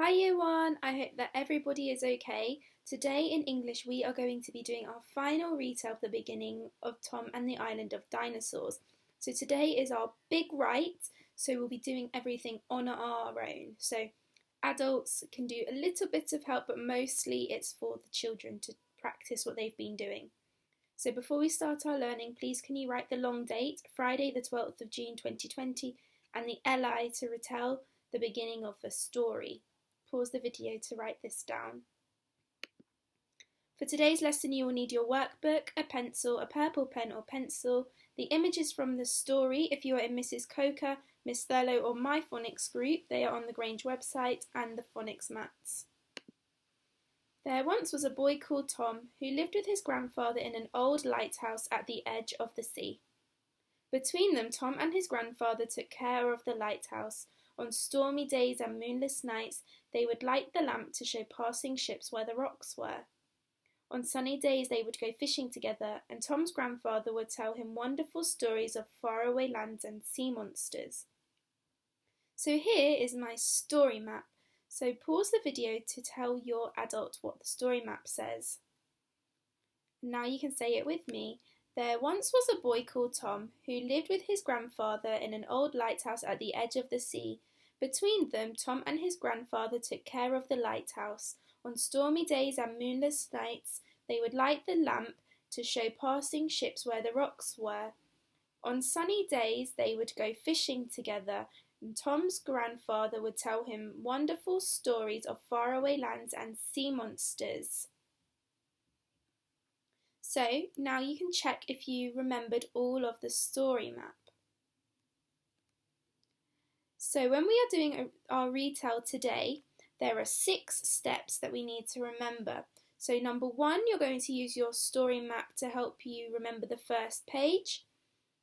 Hi Year 1, I hope that everybody is okay. Today in English we are going to be doing our final retell of the beginning of Tom and the Island of Dinosaurs. So today is our big write, so we'll be doing everything on our own. So adults can do a little bit of help, but mostly it's for the children to practice what they've been doing. So before we start our learning, please can you write the long date, Friday the 12th of June 2020, and the LI to retell the beginning of the story. Pause the video to write this down. For today's lesson you will need your workbook, a pencil, a purple pen or pencil, the images from the story if you are in Mrs. Coker, Miss Thurlow or my phonics group, they are on the Grange website, and the phonics mats. There once was a boy called Tom who lived with his grandfather in an old lighthouse at the edge of the sea. Between them Tom and his grandfather took care of the lighthouse. On stormy days and moonless nights they would light the lamp to show passing ships where the rocks were. On sunny days they would go fishing together, and Tom's grandfather would tell him wonderful stories of faraway lands and sea monsters. So here is my story map. So pause the video to tell your adult what the story map says. Now you can say it with me. There once was a boy called Tom who lived with his grandfather in an old lighthouse at the edge of the sea. Between them, Tom and his grandfather took care of the lighthouse. On stormy days and moonless nights, they would light the lamp to show passing ships where the rocks were. On sunny days, they would go fishing together, and Tom's grandfather would tell him wonderful stories of faraway lands and sea monsters. So now you can check if you remembered all of the story map. So when we are doing our retell today, there are 6 steps that we need to remember. So number 1, you're going to use your story map to help you remember the first page.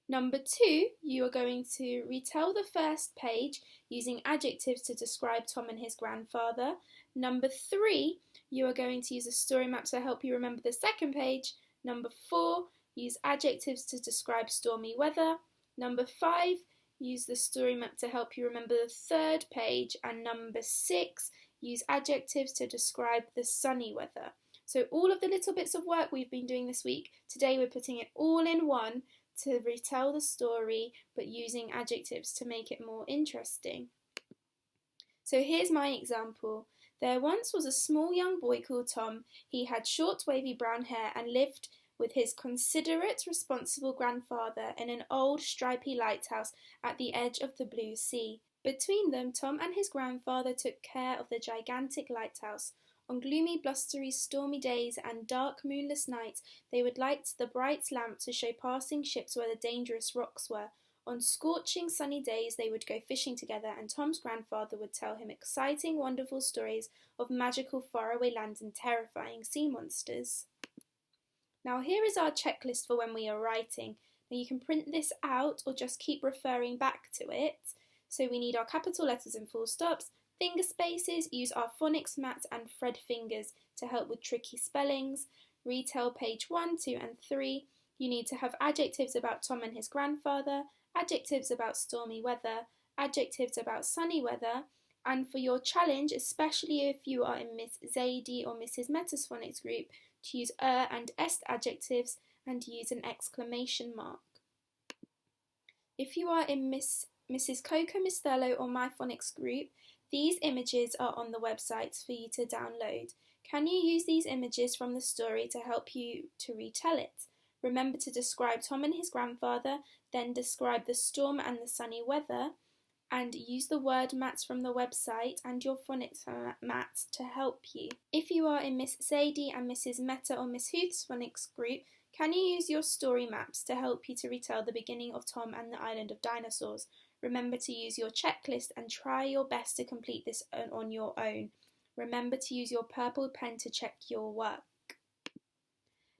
Number 2, you are going to retell the first page using adjectives to describe Tom and his grandfather. Number 3, you are going to use a story map to help you remember the second page. Number 4, use adjectives to describe stormy weather. Number 5, use the story map to help you remember the third page. And number 6, use adjectives to describe the sunny weather. So all of the little bits of work we've been doing this week, today we're putting it all in one to retell the story, but using adjectives to make it more interesting. So here's my example. There once was a small young boy called Tom. He had short wavy brown hair and lived with his considerate, responsible grandfather in an old stripy lighthouse at the edge of the blue sea. Between them, Tom and his grandfather took care of the gigantic lighthouse. On gloomy, blustery, stormy days and dark, moonless nights, they would light the bright lamp to show passing ships where the dangerous rocks were. On scorching, sunny days, they would go fishing together, and Tom's grandfather would tell him exciting, wonderful stories of magical, faraway lands and terrifying sea monsters. Now here is our checklist for when we are writing. Now you can print this out or just keep referring back to it. So we need our capital letters and full stops, finger spaces, use our phonics mat and Fred fingers to help with tricky spellings. Retell page 1, 2 and 3. You need to have adjectives about Tom and his grandfather, adjectives about stormy weather, adjectives about sunny weather, and for your challenge, especially if you are in Miss Zadie or Mrs. Meta's phonics group, to use and est adjectives and use an exclamation mark. If you are in Mrs. Coker, Miss Thurlow or my phonics group, these images are on the websites for you to download. Can you use these images from the story to help you to retell it? Remember to describe Tom and his grandfather, then describe the storm and the sunny weather, and use the word mats from the website and your phonics mats to help you. If you are in Miss Zadie and Mrs. Meta or Miss Huth's phonics group, can you use your story maps to help you to retell the beginning of Tom and the Island of Dinosaurs? Remember to use your checklist and try your best to complete this on your own. Remember to use your purple pen to check your work.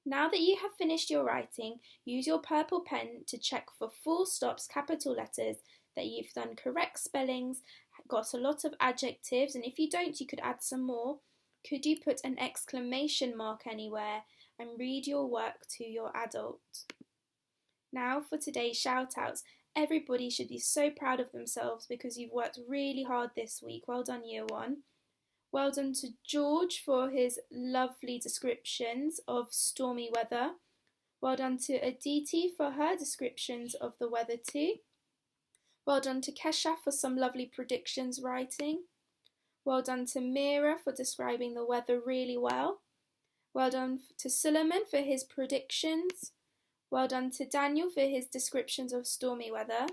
Now that you have finished your writing, use your purple pen to check for full stops, capital letters, that you've done correct spellings, got a lot of adjectives, and if you don't, you could add some more. Could you put an exclamation mark anywhere and read your work to your adult? Now for today's shout outs. Everybody should be so proud of themselves because you've worked really hard this week. Well done, Year 1. Well done to George for his lovely descriptions of stormy weather. Well done to Aditi for her descriptions of the weather too. Well done to Kesha for some lovely predictions writing. Well done to Mira for describing the weather really well. Well done to Suleiman for his predictions. Well done to Daniel for his descriptions of stormy weather.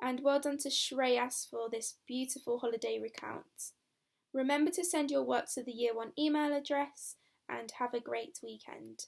And well done to Shreyas for this beautiful holiday recount. Remember to send your work to the Year 1 email address and have a great weekend.